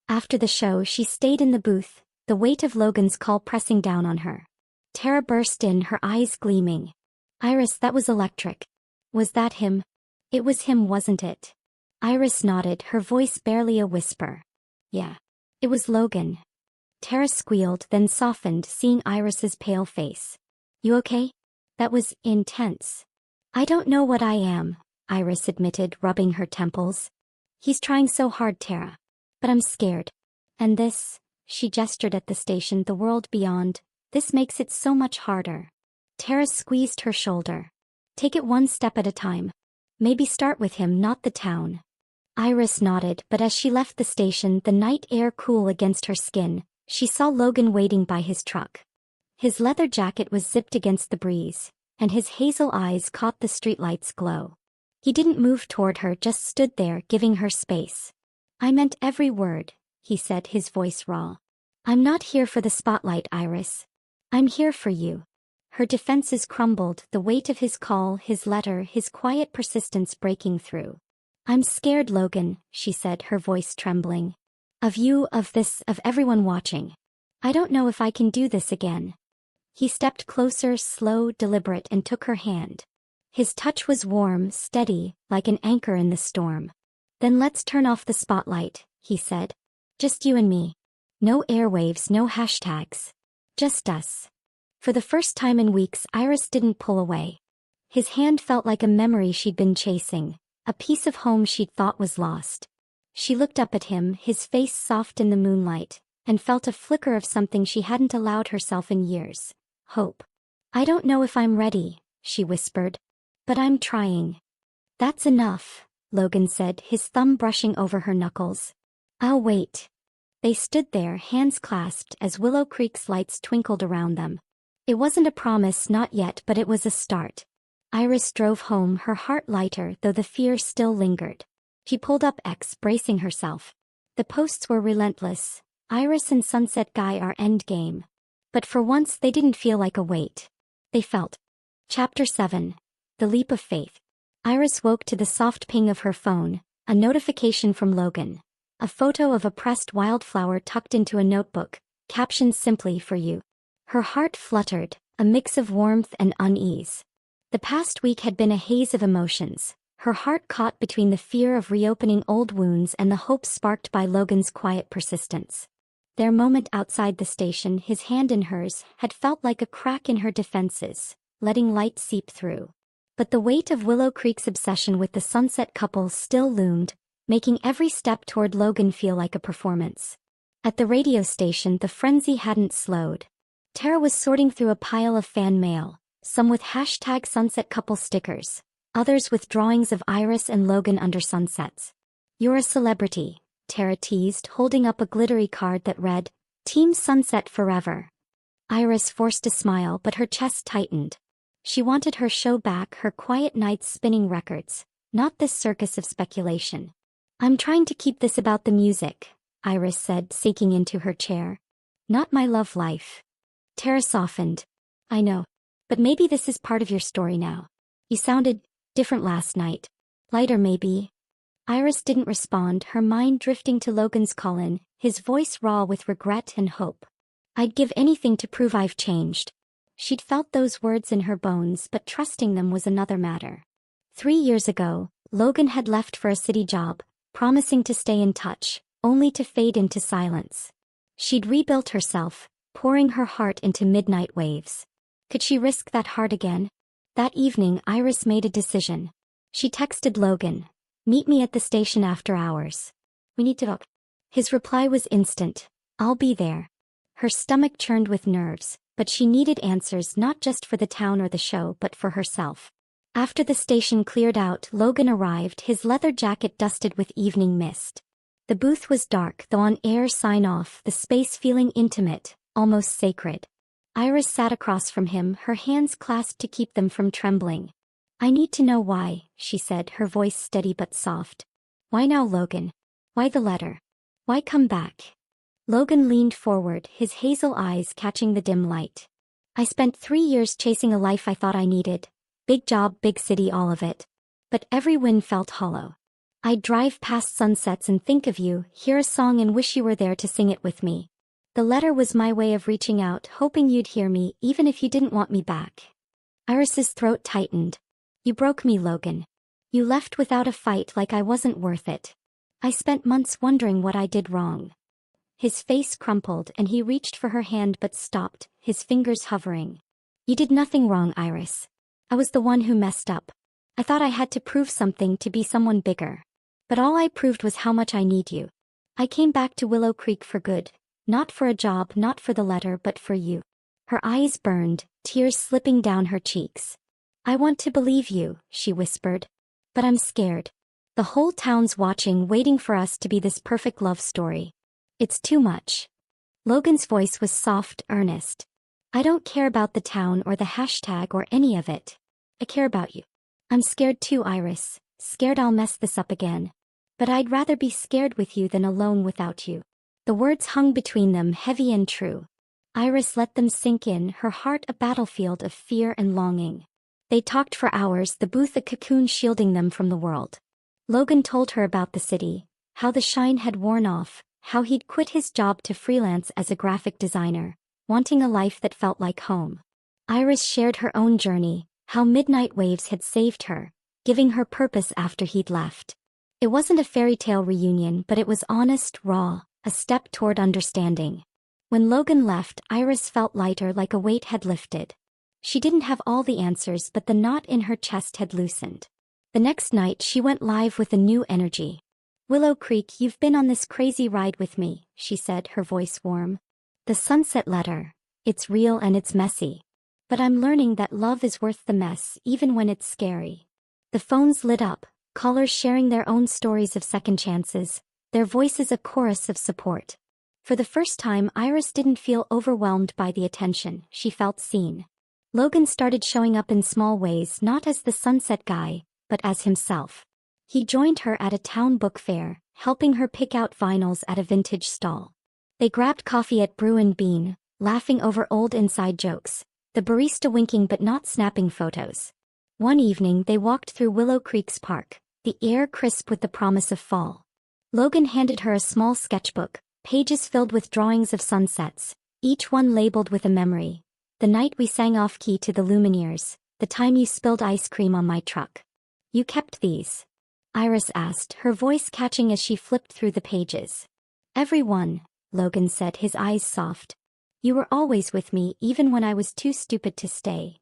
After the show she stayed in the booth, the weight of Logan's call pressing down on her. Tara burst in, her eyes gleaming. Iris, that was electric. Was that him? It was him, wasn't it? Iris nodded, her voice barely a whisper. Yeah. It was Logan. Tara squealed, then softened, seeing Iris's pale face. You okay? That was intense. I don't know what I am, Iris admitted, rubbing her temples. He's trying so hard, Tara. But I'm scared. And this She gestured at the station, the world beyond. This makes it so much harder. Tara squeezed her shoulder. Take it one step at a time. Maybe start with him, not the town. Iris nodded, but as she left the station, the night air cool against her skin, she saw Logan waiting by his truck. His leather jacket was zipped against the breeze, and his hazel eyes caught the streetlight's glow. He didn't move toward her, just stood there, giving her space. I meant every word, he said, his voice raw. I'm not here for the spotlight, Iris. I'm here for you. Her defenses crumbled, the weight of his call, his letter, his quiet persistence breaking through. I'm scared, Logan, she said, her voice trembling. Of you, of this, of everyone watching. I don't know if I can do this again. He stepped closer, slow, deliberate, and took her hand. His touch was warm, steady, like an anchor in the storm. Then let's turn off the spotlight, he said. Just you and me. No airwaves, no hashtags. Just us. For the first time in weeks, Iris didn't pull away. His hand felt like a memory she'd been chasing, a piece of home she'd thought was lost. She looked up at him, his face soft in the moonlight, and felt a flicker of something she hadn't allowed herself in years. Hope. I don't know if I'm ready, she whispered. But I'm trying. That's enough, Logan said, his thumb brushing over her knuckles. I'll wait. They stood there, hands clasped, as Willow Creek's lights twinkled around them. It wasn't a promise, not yet, but it was a start. Iris drove home, her heart lighter, though the fear still lingered. She pulled up X, bracing herself. The posts were relentless. Iris and Sunset Guy are endgame. But for once they didn't feel like a wait. They felt. Chapter 7. The Leap of Faith. Iris woke to the soft ping of her phone, a notification from Logan. A photo of a pressed wildflower tucked into a notebook, captioned simply for you. Her heart fluttered, a mix of warmth and unease. The past week had been a haze of emotions, her heart caught between the fear of reopening old wounds and the hope sparked by Logan's quiet persistence. Their moment outside the station, his hand in hers, had felt like a crack in her defenses, letting light seep through. But the weight of Willow Creek's obsession with the Sunset couple still loomed, making every step toward Logan feel like a performance. At the radio station, the frenzy hadn't slowed. Tara was sorting through a pile of fan mail, some with hashtag Sunset couple stickers, others with drawings of Iris and Logan under sunsets. You're a celebrity, Tara teased, holding up a glittery card that read, Team Sunset Forever. Iris forced a smile, but her chest tightened. She wanted her show back, her quiet nights spinning records, not this circus of speculation. I'm trying to keep this about the music, Iris said, sinking into her chair. Not my love life. Tara softened. I know. But maybe this is part of your story now. You sounded different last night. Lighter maybe. Iris didn't respond, her mind drifting to Logan's call-in, his voice raw with regret and hope. I'd give anything to prove I've changed. She'd felt those words in her bones, but trusting them was another matter. 3 years ago, Logan had left for a city job, promising to stay in touch, only to fade into silence. She'd rebuilt herself, pouring her heart into midnight waves. Could she risk that heart again? That evening, Iris made a decision. She texted Logan, "Meet me at the station after hours. We need to talk." His reply was instant. I'll be there. Her stomach churned with nerves, but she needed answers not just for the town or the show but for herself. After the station cleared out, Logan arrived, his leather jacket dusted with evening mist. The booth was dark, though on air sign-off, the space feeling intimate, almost sacred. Iris sat across from him, her hands clasped to keep them from trembling. I need to know why, she said, her voice steady but soft. Why now, Logan? Why the letter? Why come back? Logan leaned forward, his hazel eyes catching the dim light. I spent 3 years chasing a life I thought I needed. Big job, big city, all of it. But every win felt hollow. I'd drive past sunsets and think of you, hear a song and wish you were there to sing it with me. The letter was my way of reaching out, hoping you'd hear me, even if you didn't want me back. Iris's throat tightened. You broke me, Logan. You left without a fight, like I wasn't worth it. I spent months wondering what I did wrong. His face crumpled and he reached for her hand but stopped, his fingers hovering. You did nothing wrong, Iris. I was the one who messed up. I thought I had to prove something, to be someone bigger. But all I proved was how much I need you. I came back to Willow Creek for good, Not for a job, not for the letter, but for you. Her eyes burned, tears slipping down her cheeks. I want to believe you, she whispered. But I'm scared. The whole town's watching, waiting for us to be this perfect love story. It's too much. Logan's voice was soft, earnest. I don't care about the town or the hashtag or any of it. I care about you. I'm scared too, Iris. Scared I'll mess this up again. But I'd rather be scared with you than alone without you. The words hung between them, heavy and true. Iris let them sink in, her heart a battlefield of fear and longing. They talked for hours, the booth a cocoon shielding them from the world. Logan told her about the city, how the shine had worn off, how he'd quit his job to freelance as a graphic designer, wanting a life that felt like home. Iris shared her own journey, how midnight waves had saved her, giving her purpose after he'd left. It wasn't a fairy tale reunion, but it was honest, raw, a step toward understanding. When Logan left, Iris felt lighter, like a weight had lifted. She didn't have all the answers, but the knot in her chest had loosened. The next night she went live with a new energy. Willow Creek, you've been on this crazy ride with me, she said, her voice warm. The sunset letter. It's real and it's messy. But I'm learning that love is worth the mess, even when it's scary. The phones lit up, callers sharing their own stories of second chances, their voices a chorus of support. For the first time, Iris didn't feel overwhelmed by the attention, she felt seen. Logan started showing up in small ways, not as the sunset guy, but as himself. He joined her at a town book fair, helping her pick out vinyls at a vintage stall. They grabbed coffee at Brew and Bean, laughing over old inside jokes, the barista winking but not snapping photos. One evening they walked through Willow Creek's park, the air crisp with the promise of fall. Logan handed her a small sketchbook, pages filled with drawings of sunsets, each one labeled with a memory. The night we sang off-key to the Lumineers, the time you spilled ice cream on my truck. You kept these? Iris asked, her voice catching as she flipped through the pages. Every one, Logan said, his eyes soft. You were always with me, even when I was too stupid to stay.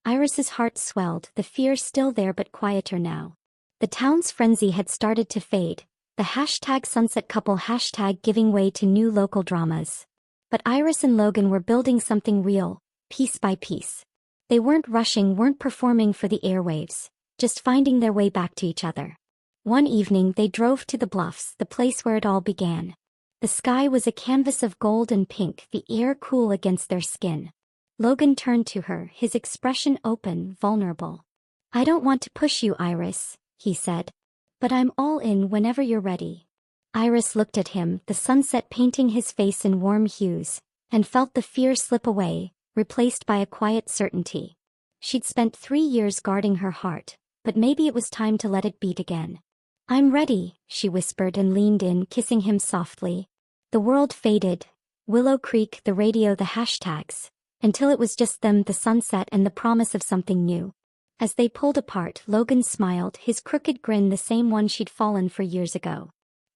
Iris's heart swelled, the fear still there but quieter now. The town's frenzy had started to fade, the hashtag sunset couple hashtag giving way to new local dramas. But Iris and Logan were building something real, piece by piece. They weren't rushing, weren't performing for the airwaves, just finding their way back to each other. One evening they drove to the Bluffs, the place where it all began. The sky was a canvas of gold and pink, the air cool against their skin. Logan turned to her, his expression open, vulnerable. I don't want to push you, Iris, he said. But I'm all in whenever you're ready. Iris looked at him, the sunset painting his face in warm hues, and felt the fear slip away, replaced by a quiet certainty. She'd spent 3 years guarding her heart, but maybe it was time to let it beat again. I'm ready, she whispered and leaned in, kissing him softly. The world faded, Willow Creek, the radio, the hashtags, until it was just them, the sunset and the promise of something new. As they pulled apart, Logan smiled, his crooked grin the same one she'd fallen for years ago.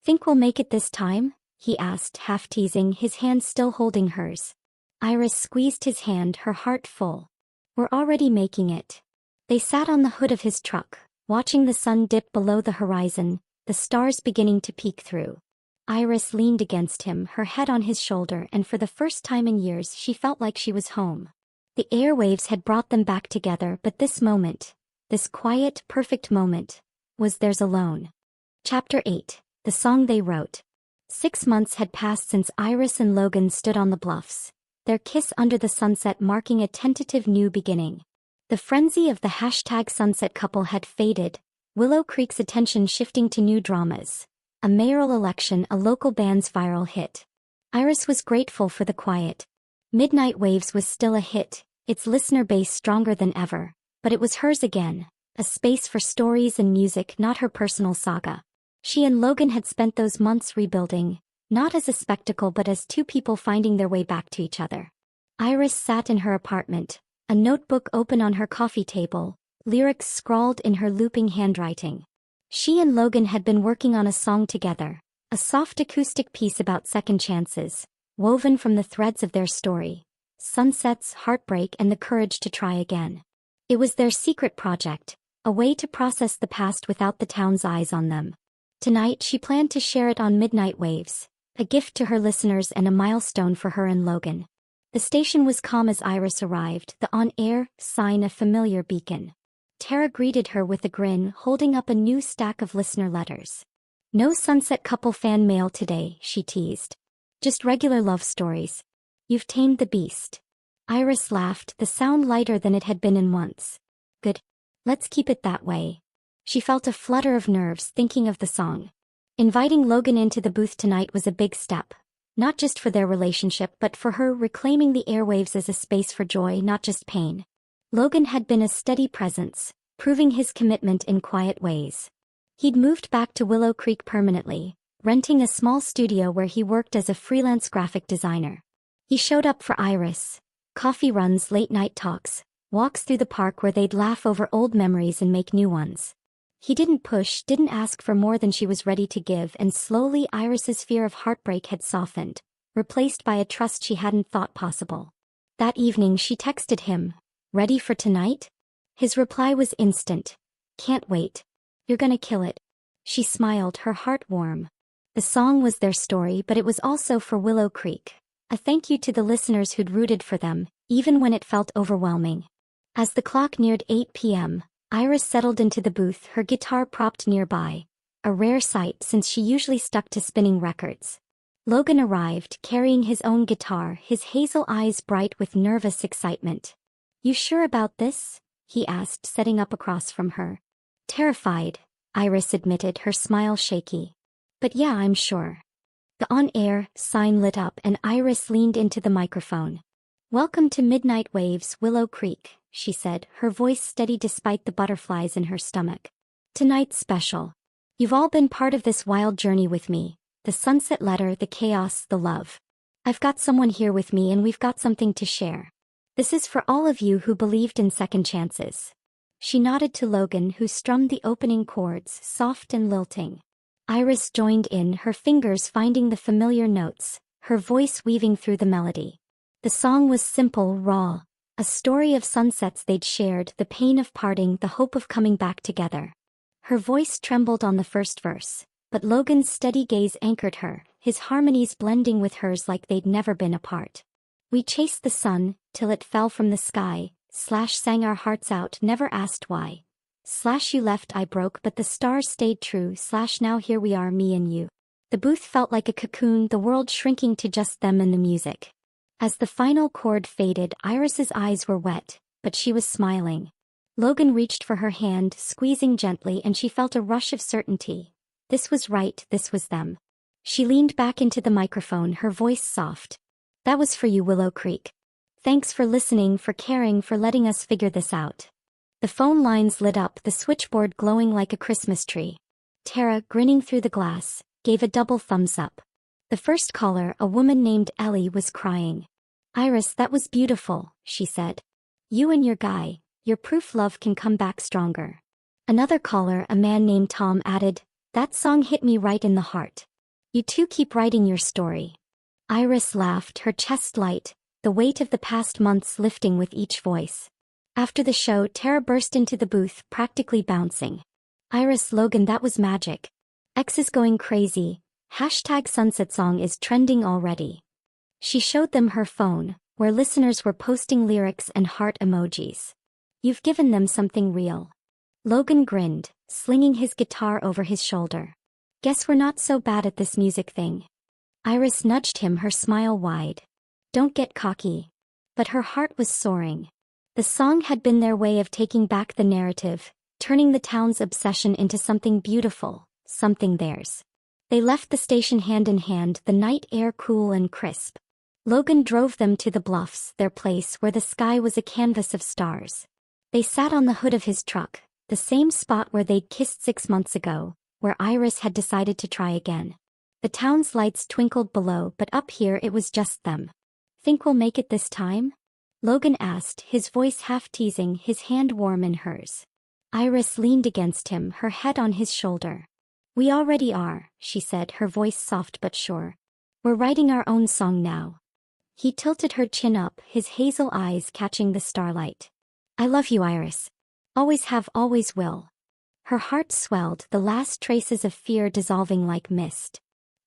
Think we'll make it this time? He asked, half teasing, his hand still holding hers. Iris squeezed his hand, her heart full. We're already making it. They sat on the hood of his truck, watching the sun dip below the horizon, the stars beginning to peek through. Iris leaned against him, her head on his shoulder, and for the first time in years she felt like she was home. The airwaves had brought them back together, but this moment, this quiet, perfect moment, was theirs alone. Chapter 8. The Song They Wrote. 6 months had passed since Iris and Logan stood on the bluffs, their kiss under the sunset marking a tentative new beginning. The frenzy of the hashtag sunset couple had faded, Willow Creek's attention shifting to new dramas. A mayoral election, a local band's viral hit. Iris was grateful for the quiet. Midnight Waves was still a hit, its listener base stronger than ever, but it was hers again, a space for stories and music, not her personal saga. She and Logan had spent those months rebuilding, not as a spectacle but as two people finding their way back to each other. Iris sat in her apartment, a notebook open on her coffee table, lyrics scrawled in her looping handwriting. She and Logan had been working on a song together, a soft acoustic piece about second chances, woven from the threads of their story, sunsets, heartbreak, and the courage to try again. It was their secret project, a way to process the past without the town's eyes on them. Tonight she planned to share it on Midnight Waves, A gift to her listeners and a milestone for her and Logan. The station was calm as Iris arrived, the on-air sign a familiar beacon. Tara greeted her with a grin, holding up a new stack of listener letters. "No Sunset couple fan mail today," she teased. "Just regular love stories. You've tamed the beast." Iris laughed, the sound lighter than it had been in months. "Good. Let's keep it that way." She felt a flutter of nerves thinking of the song. Inviting Logan into the booth tonight was a big step. Not just for their relationship but for her, reclaiming the airwaves as a space for joy, not just pain. Logan had been a steady presence, proving his commitment in quiet ways. He'd moved back to Willow Creek permanently, renting a small studio where he worked as a freelance graphic designer. He showed up for Iris. Coffee runs, late-night talks, walks through the park where they'd laugh over old memories and make new ones. He didn't push, didn't ask for more than she was ready to give, and slowly Iris's fear of heartbreak had softened, replaced by a trust she hadn't thought possible. That evening she texted him, "Ready for tonight?" His reply was instant. "Can't wait. You're gonna kill it." She smiled, her heart warm. The song was their story, but it was also for Willow Creek. A thank you to the listeners who'd rooted for them, even when it felt overwhelming. As the clock neared 8 p.m., Iris settled into the booth, her guitar propped nearby. A rare sight since she usually stuck to spinning records. Logan arrived, carrying his own guitar, his hazel eyes bright with nervous excitement. "You sure about this?" he asked, setting up across from her. "Terrified," Iris admitted, her smile shaky. "But yeah, I'm sure." The on-air sign lit up and Iris leaned into the microphone. "Welcome to Midnight Waves, Willow Creek," she said, her voice steady despite the butterflies in her stomach. "Tonight's special. You've all been part of this wild journey with me. The sunset letter, the chaos, the love. I've got someone here with me and we've got something to share. This is for all of you who believed in second chances." She nodded to Logan, who strummed the opening chords, soft and lilting. Iris joined in, her fingers finding the familiar notes, her voice weaving through the melody. The song was simple, raw. A story of sunsets they'd shared, the pain of parting, the hope of coming back together. Her voice trembled on the first verse, but Logan's steady gaze anchored her, his harmonies blending with hers like they'd never been apart. "We chased the sun, till it fell from the sky, sang our hearts out, never asked why. You left, I broke, but the stars stayed true, now here we are, me and you." The booth felt like a cocoon, the world shrinking to just them and the music. As the final chord faded, Iris's eyes were wet, but she was smiling. Logan reached for her hand, squeezing gently, and she felt a rush of certainty. This was right, this was them. She leaned back into the microphone, her voice soft. "That was for you, Willow Creek. Thanks for listening, for caring, for letting us figure this out." The phone lines lit up, the switchboard glowing like a Christmas tree. Tara, grinning through the glass, gave a double thumbs up. The first caller, a woman named Ellie, was crying. "Iris, that was beautiful," she said. "You and your guy, you're proof love can come back stronger." Another caller, a man named Tom, added, "That song hit me right in the heart. You two keep writing your story." Iris laughed, her chest light, the weight of the past months lifting with each voice. After the show, Tara burst into the booth, practically bouncing. "Iris, Logan, that was magic. X is going crazy. #sunset song is trending already." She showed them her phone, where listeners were posting lyrics and heart emojis. "You've given them something real." Logan grinned, slinging his guitar over his shoulder. "Guess we're not so bad at this music thing." Iris nudged him, her smile wide. "Don't get cocky." But her heart was soaring. The song had been their way of taking back the narrative, turning the town's obsession into something beautiful, something theirs. They left the station hand in hand, the night air cool and crisp. Logan drove them to the bluffs, their place where the sky was a canvas of stars. They sat on the hood of his truck, the same spot where they'd kissed 6 months ago, where Iris had decided to try again. The town's lights twinkled below, but up here it was just them. "Think we'll make it this time?" Logan asked, his voice half teasing, his hand warm in hers. Iris leaned against him, her head on his shoulder. "We already are," she said, her voice soft but sure. "We're writing our own song now." He tilted her chin up, his hazel eyes catching the starlight. "I love you, Iris. Always have, always will." Her heart swelled, the last traces of fear dissolving like mist.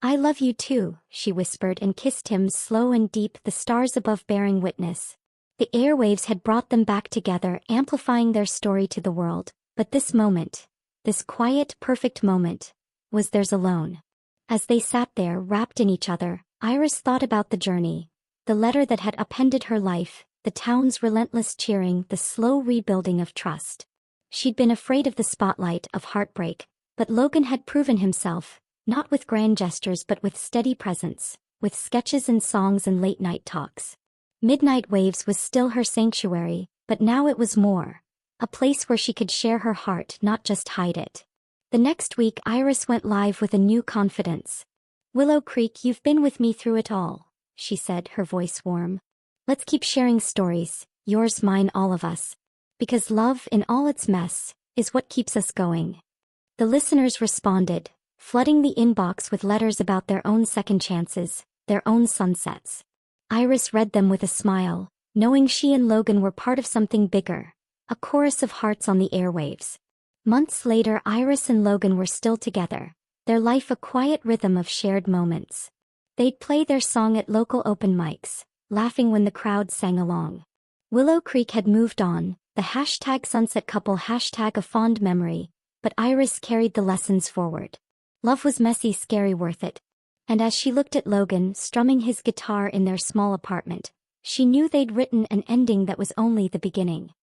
I love you too, she whispered and kissed him slow and deep, the stars above bearing witness. The airwaves had brought them back together, amplifying their story to the world. But this moment, this quiet, perfect moment, was theirs alone. As they sat there wrapped in each other, Iris thought about the journey, the letter that had upended her life, the town's relentless cheering, the slow rebuilding of trust. She'd been afraid of the spotlight, of heartbreak, but Logan had proven himself, not with grand gestures but with steady presence, with sketches and songs and late-night talks. Midnight Waves was still her sanctuary, but now it was more. A place where she could share her heart, not just hide it. The next week Iris went live with a new confidence. Willow Creek, you've been with me through it all, she said, her voice warm. Let's keep sharing stories, yours, mine, all of us. Because love, in all its mess, is what keeps us going. The listeners responded, flooding the inbox with letters about their own second chances, their own sunsets. Iris read them with a smile, knowing she and Logan were part of something bigger, a chorus of hearts on the airwaves. Months later, Iris and Logan were still together, their life a quiet rhythm of shared moments. They'd play their song at local open mics, laughing when the crowd sang along. Willow Creek had moved on, the #sunset couple #a fond memory, but Iris carried the lessons forward. Love was messy, scary, worth it. And as she looked at Logan strumming his guitar in their small apartment, she knew they'd written an ending that was only the beginning.